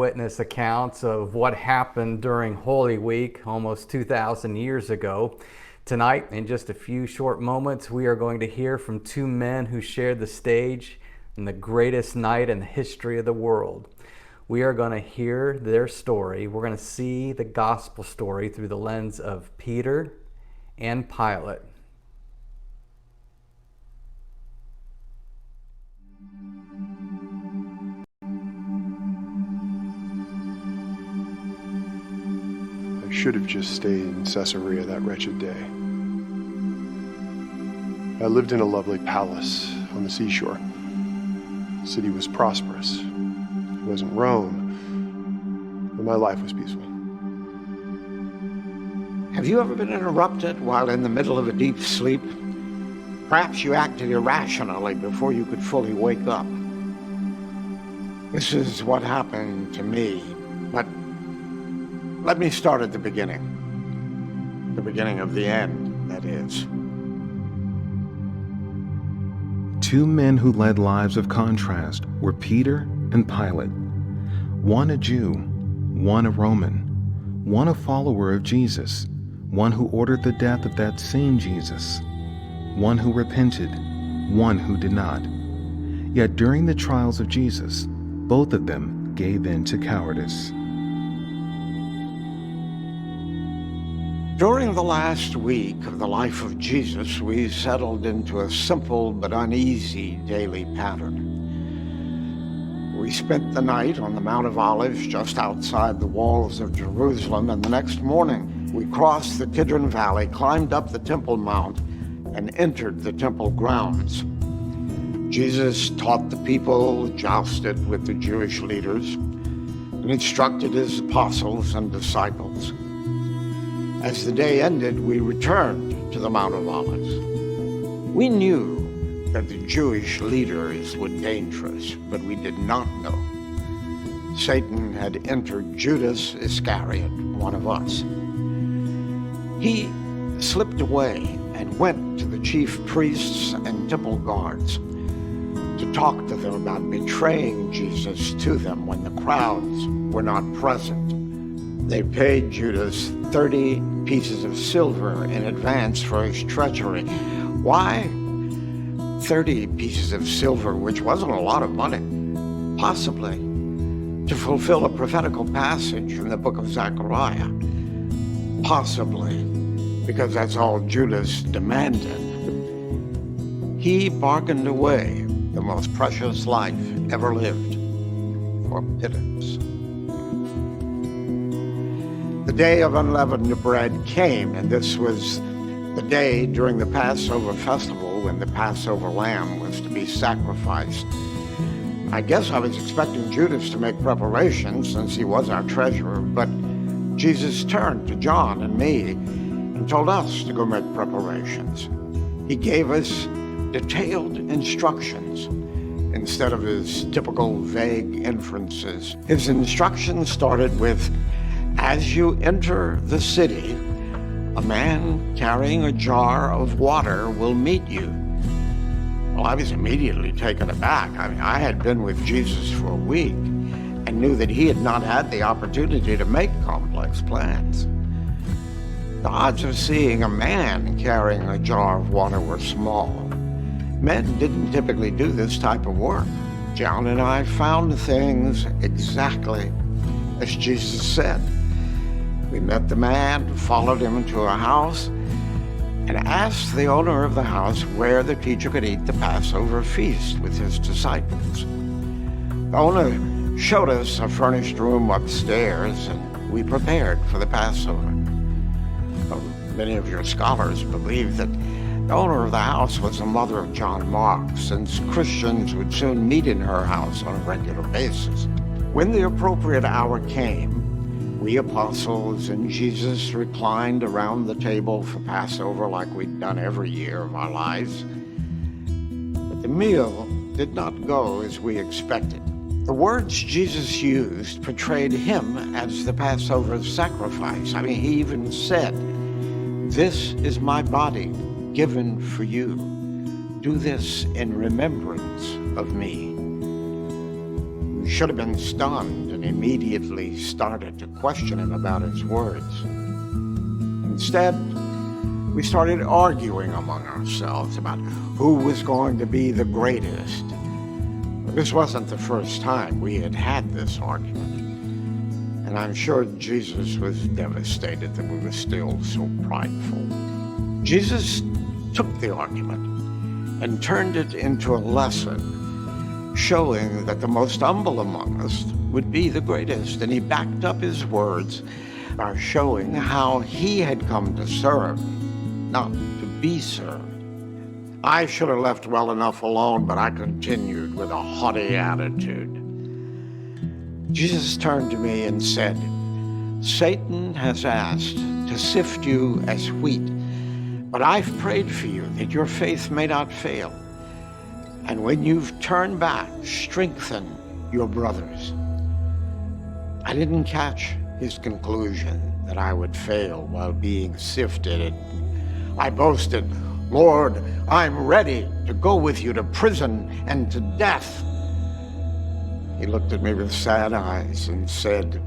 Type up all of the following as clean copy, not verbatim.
eyewitness accounts of what happened during Holy Week almost 2,000 years ago. Tonight, in just a few short moments, we are going to hear from two men who shared the stage in the greatest night in the history of the world. We are going to hear their story. We're going to see the gospel story through the lens of Peter and Pilate. I should have just stayed in Caesarea that wretched day. I lived in a lovely palace on the seashore. The city was prosperous. It wasn't Rome, but my life was peaceful. Have you ever been interrupted while in the middle of a deep sleep? Perhaps you acted irrationally before you could fully wake up. This is what happened to me, but let me start at the beginning. The beginning of the end, that is. Two men who led lives of contrast were Peter and Pilate. One a Jew, one a Roman. One a follower of Jesus, one who ordered the death of that same Jesus. One who repented, one who did not. Yet during the trials of Jesus, both of them gave in to cowardice. During the last week of the life of Jesus, we settled into a simple but uneasy daily pattern. We spent the night on the Mount of Olives just outside the walls of Jerusalem, and the next morning we crossed the Kidron Valley, climbed up the Temple Mount, and entered the temple grounds. Jesus taught the people, jousted with the Jewish leaders, and instructed his apostles and disciples. As the day ended, we returned to the Mount of Olives. We knew that the Jewish leaders were dangerous, but we did not know Satan had entered Judas Iscariot, one of us. He slipped away and went to the chief priests and temple guards to talk to them about betraying Jesus to them when the crowds were not present. They paid Judas 30 pieces of silver in advance for his treachery. Why 30 pieces of silver, which wasn't a lot of money? Possibly to fulfill a prophetical passage in the book of Zechariah. Possibly because that's all Judas demanded. He bargained away the most precious life ever lived for pittance. The day of unleavened bread came, and this was the day during the Passover festival when the Passover lamb was to be sacrificed. I guess I was expecting Judas to make preparations since he was our treasurer, but Jesus turned to John and me and told us to go make preparations. He gave us detailed instructions instead of his typical vague inferences. His instructions started with, "As you enter the city, a man carrying a jar of water will meet you." Well, I was immediately taken aback. I had been with Jesus for a week and knew that he had not had the opportunity to make complex plans. The odds of seeing a man carrying a jar of water were small. Men didn't typically do this type of work. John and I found things exactly as Jesus said. We met the man, followed him into a house, and asked the owner of the house where the teacher could eat the Passover feast with his disciples. The owner showed us a furnished room upstairs, and we prepared for the Passover. Well, many of your scholars believe that the owner of the house was the mother of John Mark, since Christians would soon meet in her house on a regular basis. When the appropriate hour came, we apostles and Jesus reclined around the table for Passover like we'd done every year of our lives. But the meal did not go as we expected. The words Jesus used portrayed him as the Passover sacrifice. He even said, "This is my body given for you. Do this in remembrance of me." We should have been stunned and and immediately started to question him about his words. Instead, we started arguing among ourselves about who was going to be the greatest. This wasn't the first time we had had this argument, and I'm sure Jesus was devastated that we were still so prideful. Jesus took the argument and turned it into a lesson, showing that the most humble among us would be the greatest, and he backed up his words by showing how he had come to serve, not to be served. I should have left well enough alone, but I continued with a haughty attitude. Jesus turned to me and said, "Satan has asked to sift you as wheat, but I've prayed for you that your faith may not fail. And when you've turned back, strengthen your brothers." I didn't catch his conclusion that I would fail while being sifted. I boasted, "Lord, I'm ready to go with you to prison and to death." He looked at me with sad eyes and said,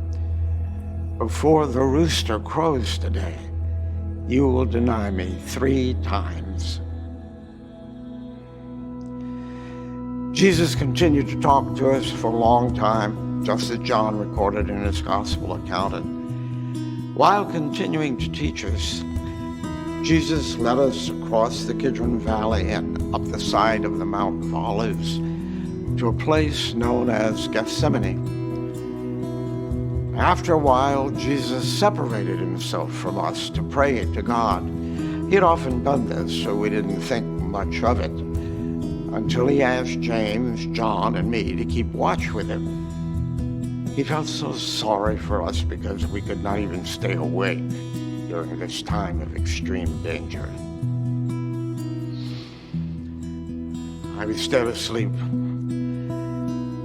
"Before the rooster crows today, you will deny me 3 times. Jesus continued to talk to us for a long time, just as John recorded in his gospel account. And while continuing to teach us, Jesus led us across the Kidron Valley and up the side of the Mount of Olives to a place known as Gethsemane. After a while, Jesus separated himself from us to pray to God. He had often done this, so we didn't think much of it, until he asked James, John, and me to keep watch with him. He felt so sorry for us because we could not even stay awake during this time of extreme danger. I was dead asleep.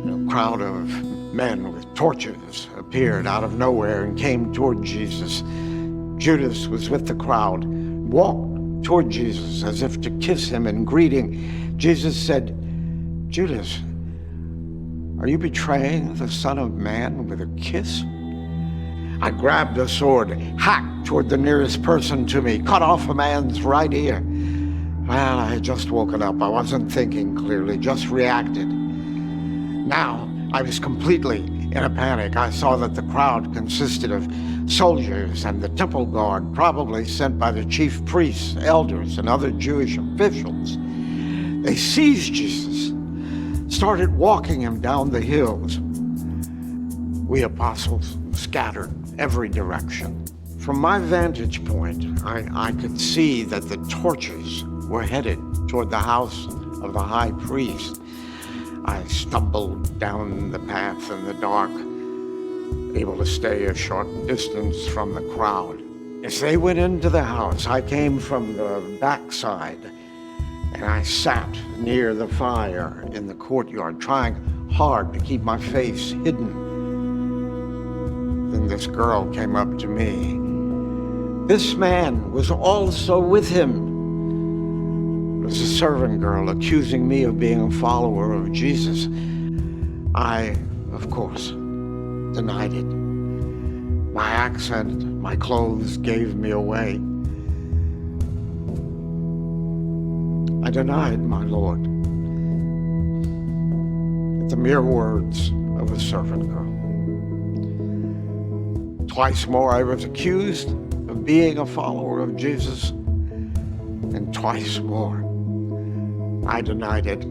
A crowd of men with torches appeared out of nowhere and came toward Jesus. Judas was with the crowd, walked toward Jesus as if to kiss him in greeting. Jesus said, "Judas, are you betraying the Son of Man with a kiss?" I grabbed a sword, hacked toward the nearest person to me, cut off a man's right ear. Well, I had just woken up. I wasn't thinking clearly, just reacted. Now, I was completely in a panic. I saw that the crowd consisted of soldiers and the temple guard, probably sent by the chief priests, elders, and other Jewish officials. They seized Jesus, started walking him down the hills. We apostles scattered every direction. From my vantage point, I could see that the torches were headed toward the house of the high priest. I stumbled down the path in the dark, able to stay a short distance from the crowd. As they went into the house, I came from the backside, and I sat near the fire in the courtyard, trying hard to keep my face hidden. Then this girl came up to me. This man was also with him. It was a servant girl accusing me of being a follower of Jesus. I, of course, denied it. My accent, my clothes gave me away. I denied my Lord at the mere words of a servant girl. Twice more I was accused of being a follower of Jesus, and twice more I denied it.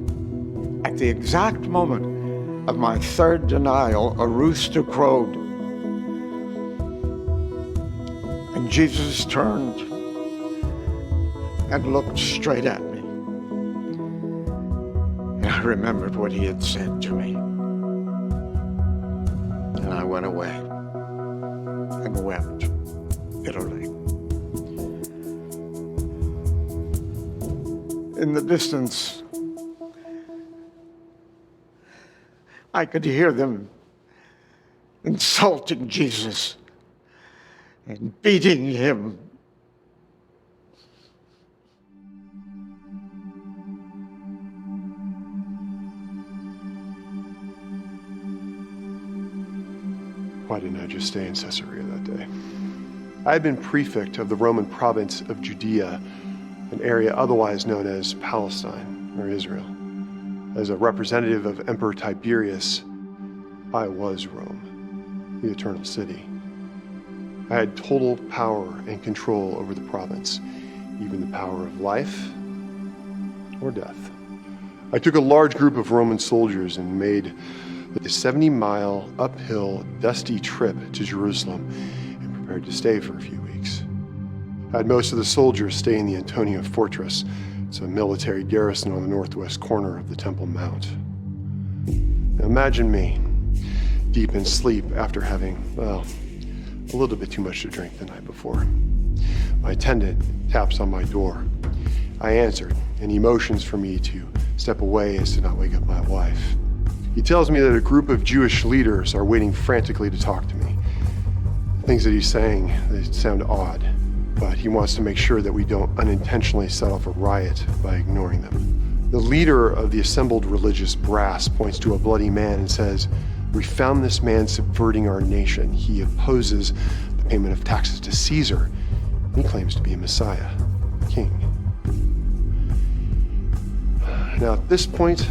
At the exact moment of my third denial, a rooster crowed, and Jesus turned and looked straight at me. And I remembered what he had said to me. And I went away and wept bitterly. In the distance, I could hear them insulting Jesus and beating him. Why didn't I just stay in Caesarea that day? I had been prefect of the Roman province of Judea, an area otherwise known as Palestine, or Israel. As a representative of Emperor Tiberius, I was Rome, the eternal city. I had total power and control over the province, even the power of life or death. I took a large group of Roman soldiers and made the 70-mile uphill, dusty trip to Jerusalem and prepared to stay for a few weeks. I had most of the soldiers stay in the Antonia Fortress. It's a military garrison on the northwest corner of the Temple Mount. Now imagine me, deep in sleep after having, well, a little bit too much to drink the night before. My attendant taps on my door. I answered, and he motions for me to step away as to not wake up my wife. He tells me that a group of Jewish leaders are waiting frantically to talk to me. The things that he's saying, they sound odd, but he wants to make sure that we don't unintentionally set off a riot by ignoring them. The leader of the assembled religious brass points to a bloody man and says, "We found this man subverting our nation. He opposes the payment of taxes to Caesar. He claims to be a Messiah, king." Now, at this point,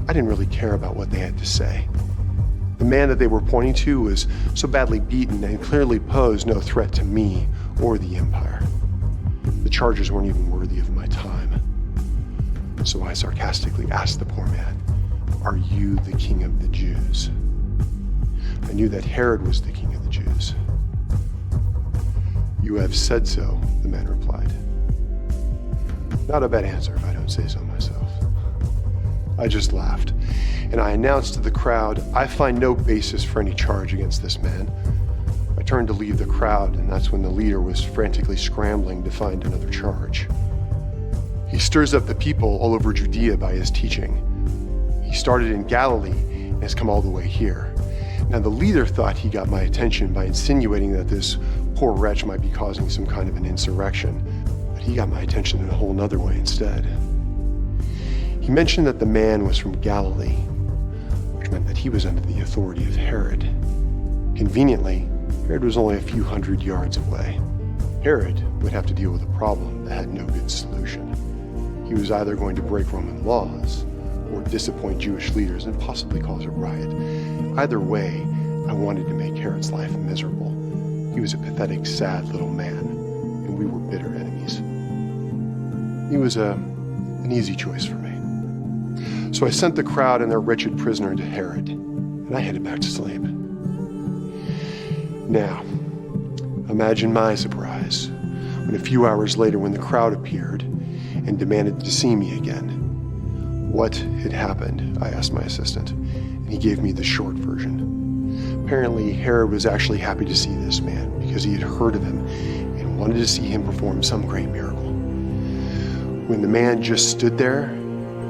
I didn't really care about what they had to say. The man that they were pointing to was so badly beaten and clearly posed no threat to me or the empire. The charges weren't even worthy of my time. So I sarcastically asked the poor man, "Are you the king of the Jews?" I knew that Herod was the king of the Jews. "You have said so," the man replied. Not a bad answer if I don't say so myself. I just laughed, and I announced to the crowd, "I find no basis for any charge against this man." I turned to leave the crowd, and that's when the leader was frantically scrambling to find another charge. He stirs up the people all over Judea by his teaching. He started in Galilee and has come all the way here. Now the leader thought he got my attention by insinuating that this poor wretch might be causing some kind of an insurrection, but he got my attention in a whole nother way instead. He mentioned that the man was from Galilee, which meant that he was under the authority of Herod. Conveniently, Herod was only a few hundred yards away. Herod would have to deal with a problem that had no good solution. He was either going to break Roman laws or disappoint Jewish leaders and possibly cause a riot. Either way, I wanted to make Herod's life miserable. He was a pathetic, sad little man, and we were bitter enemies. He was an easy choice for me. So I sent the crowd and their wretched prisoner to Herod, and I headed back to sleep. Now, imagine my surprise when a few hours later, when the crowd appeared and demanded to see me again. What had happened? I asked my assistant, and he gave me the short version. Apparently, Herod was actually happy to see this man because he had heard of him and wanted to see him perform some great miracle. When the man just stood there,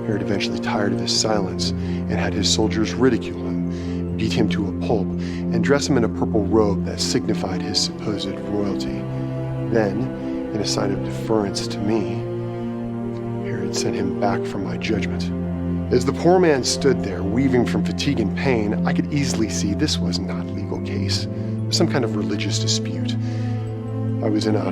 Herod eventually tired of his silence and had his soldiers ridicule him, beat him to a pulp, and dress him in a purple robe that signified his supposed royalty. Then, in a sign of deference to me, Herod sent him back for my judgment. As the poor man stood there, weaving from fatigue and pain, I could easily see this was not a legal case. It was some kind of religious dispute. I was in a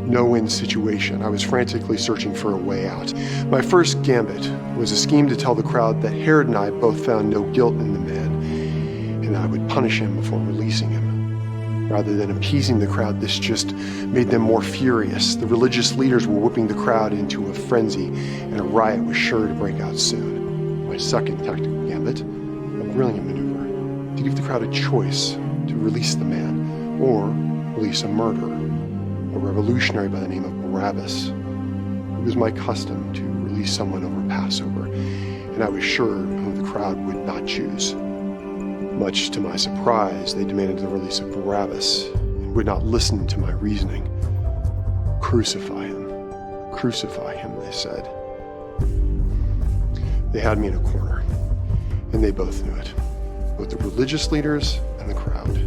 no-win situation. I was frantically searching for a way out. My first gambit was a scheme to tell the crowd that Herod and I both found no guilt in the man, and I would punish him before releasing him. Rather than appeasing the crowd, this just made them more furious. The religious leaders were whipping the crowd into a frenzy, and a riot was sure to break out soon. My second tactical gambit, a brilliant maneuver, to give the crowd a choice to release the man or release a murderer. A revolutionary by the name of Barabbas. It was my custom to release someone over Passover, and I was sure who the crowd would not choose. Much to my surprise, they demanded the release of Barabbas and would not listen to my reasoning. "Crucify him," they said. They had me in a corner, and they both knew it, both the religious leaders and the crowd.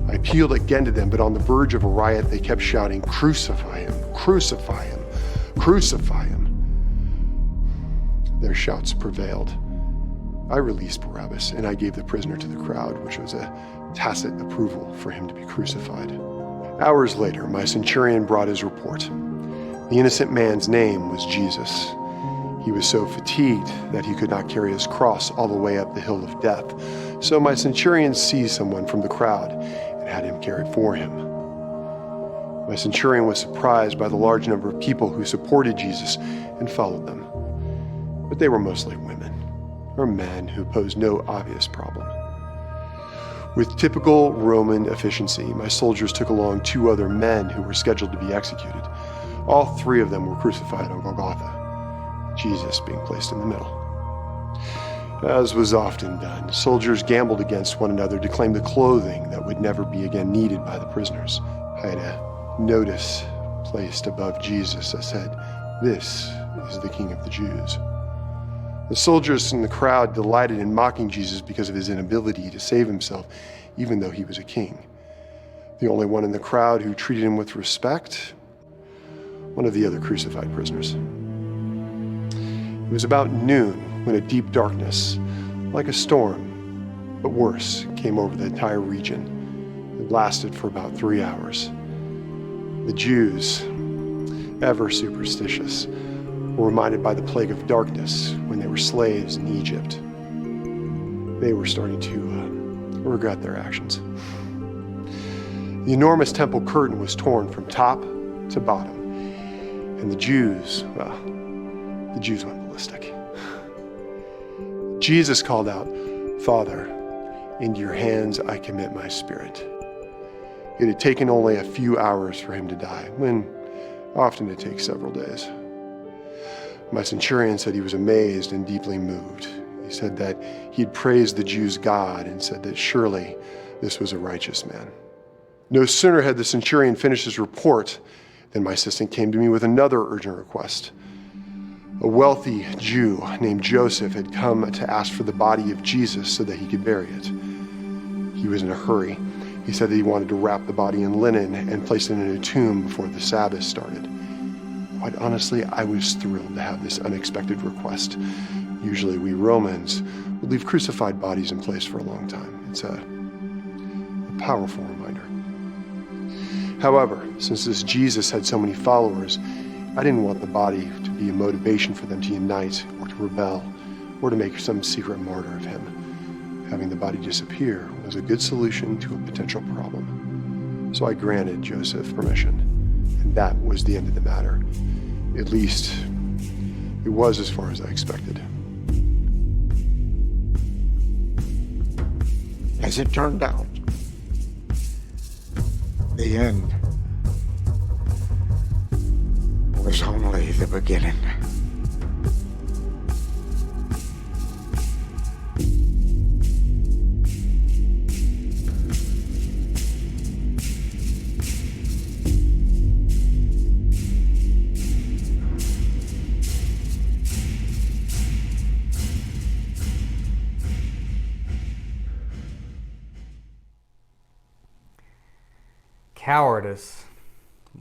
I appealed again to them, but on the verge of a riot, they kept shouting, "Crucify him, crucify him, crucify him." Their shouts prevailed. I released Barabbas, and I gave the prisoner to the crowd, which was a tacit approval for him to be crucified. Hours later, my centurion brought his report. The innocent man's name was Jesus. He was so fatigued that he could not carry his cross all the way up the hill of death. So my centurion seized someone from the crowd and had him carried for him. My centurion was surprised by the large number of people who supported Jesus and followed them. But they were mostly women or men who posed no obvious problem. With typical Roman efficiency, my soldiers took along 2 other men who were scheduled to be executed. All 3 of them were crucified on Golgotha, Jesus being placed in the middle. As was often done, soldiers gambled against one another to claim the clothing that would never be again needed by the prisoners. I had a notice placed above Jesus that said, "This is the King of the Jews." The soldiers in the crowd delighted in mocking Jesus because of his inability to save himself, even though he was a king. The only one in the crowd who treated him with respect, one of the other crucified prisoners. It was about noon when a deep darkness, like a storm, but worse, came over the entire region. It lasted for about 3 hours. The Jews, ever superstitious, were reminded by the plague of darkness when they were slaves in Egypt. They were starting to regret their actions. The enormous temple curtain was torn from top to bottom, and the Jews went ballistic. Jesus called out, "Father, into your hands I commit my spirit." It had taken only a few hours for him to die, when often it takes several days. My centurion said he was amazed and deeply moved. He said that he had praised the Jews' God and said that surely this was a righteous man. No sooner had the centurion finished his report than my assistant came to me with another urgent request. A wealthy Jew named Joseph had come to ask for the body of Jesus so that he could bury it. He was in a hurry. He said that he wanted to wrap the body in linen and place it in a tomb before the Sabbath started. Quite honestly, I was thrilled to have this unexpected request. Usually we Romans would leave crucified bodies in place for a long time. It's a powerful reminder. However, since this Jesus had so many followers, I didn't want the body to be a motivation for them to unite or to rebel or to make some secret martyr of him. Having the body disappear was a good solution to a potential problem. So I granted Joseph permission, and that was the end of the matter. At least, it was as far as I expected. As it turned out, the end was only the beginning. Cowardice.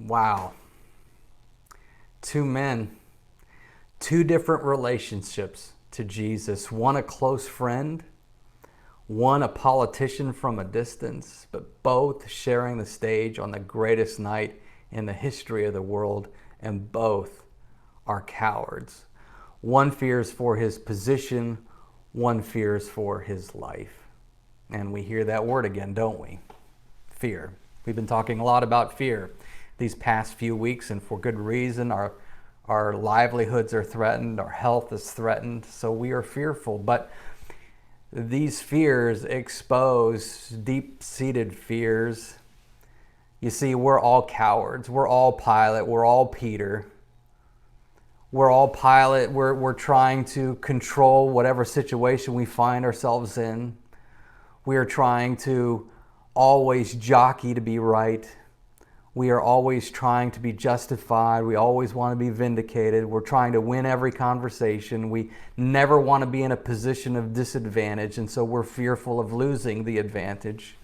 Wow. 2 men, 2 different relationships to Jesus. One a close friend, one a politician from a distance, but both sharing the stage on the greatest night in the history of the world, and both are cowards. One fears for his position, one fears for his life. And we hear that word again, don't we? Fear. We've been talking a lot about fear these past few weeks, and for good reason. Our livelihoods are threatened, our health is threatened, so we are fearful. But these fears expose deep-seated fears. You see, we're all cowards. We're all Pilate. We're all Peter. We're all Pilate. We're trying to control whatever situation we find ourselves in. We are trying to always jockey to be right. We are always trying to be justified. We always want to be vindicated. We're trying to win every conversation. We never want to be in a position of disadvantage, and so we're fearful of losing the advantage.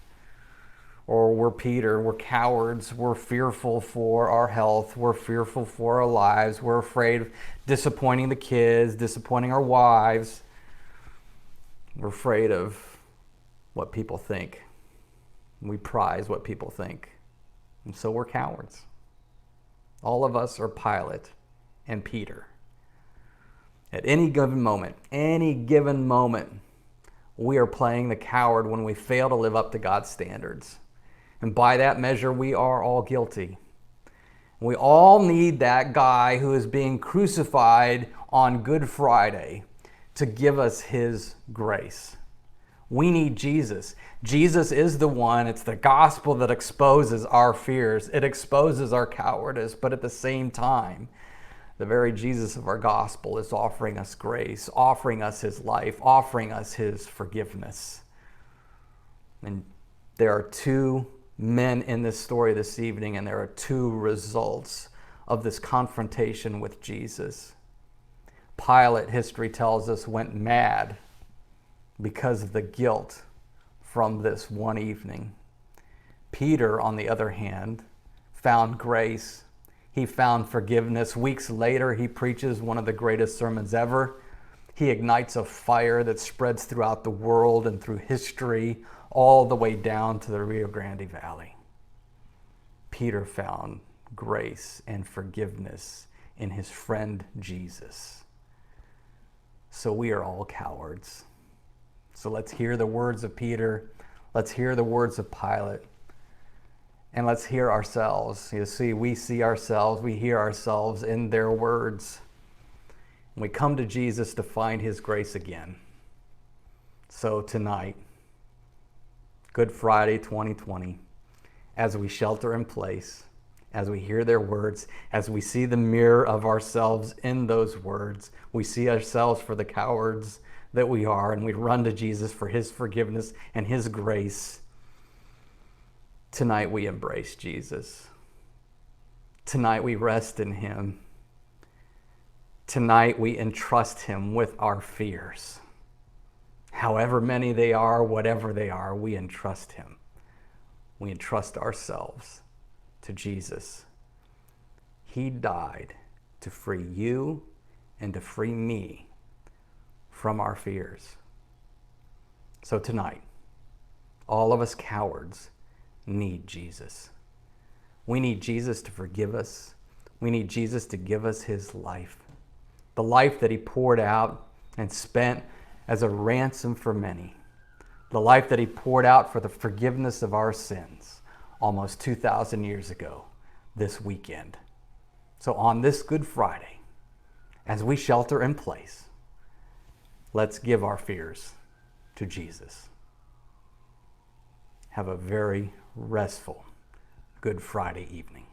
Or we're Peter, we're cowards, we're fearful for our health, we're fearful for our lives, we're afraid of disappointing the kids, disappointing our wives. We're afraid of what people think. We prize what people think. And so we're cowards. All of us are Pilate and Peter. At any given moment, we are playing the coward when we fail to live up to God's standards. And by that measure, we are all guilty. We all need that guy who is being crucified on Good Friday to give us his grace. We need Jesus. Jesus is the one. It's the gospel that exposes our fears. It exposes our cowardice. But at the same time, the very Jesus of our gospel is offering us grace, offering us his life, offering us his forgiveness. And there are two men in this story this evening, and there are two results of this confrontation with Jesus. Pilate, history tells us, went mad because of the guilt from this one evening. Peter, on the other hand, found grace. He found forgiveness. Weeks later, he preaches one of the greatest sermons ever. He ignites a fire that spreads throughout the world and through history, all the way down to the Rio Grande Valley. Peter found grace and forgiveness in his friend Jesus. So we are all cowards. So let's hear the words of Peter. Let's hear the words of Pilate. And let's hear ourselves. You see, we see ourselves, we hear ourselves in their words. We come to Jesus to find his grace again. So tonight, Good Friday 2020, as we shelter in place, as we hear their words, as we see the mirror of ourselves in those words, we see ourselves for the cowards that we are, and we run to Jesus for his forgiveness and his grace. Tonight we embrace Jesus. Tonight we rest in him. Tonight we entrust him with our fears. However many they are, whatever they are, we entrust him. We entrust ourselves to Jesus. He died to free you and to free me from our fears. So tonight, all of us cowards need Jesus. We need Jesus to forgive us. We need Jesus to give us his life. The life that he poured out and spent as a ransom for many. The life that he poured out for the forgiveness of our sins almost 2,000 years ago this weekend. So on this Good Friday, as we shelter in place, let's give our fears to Jesus. Have a very restful Good Friday evening.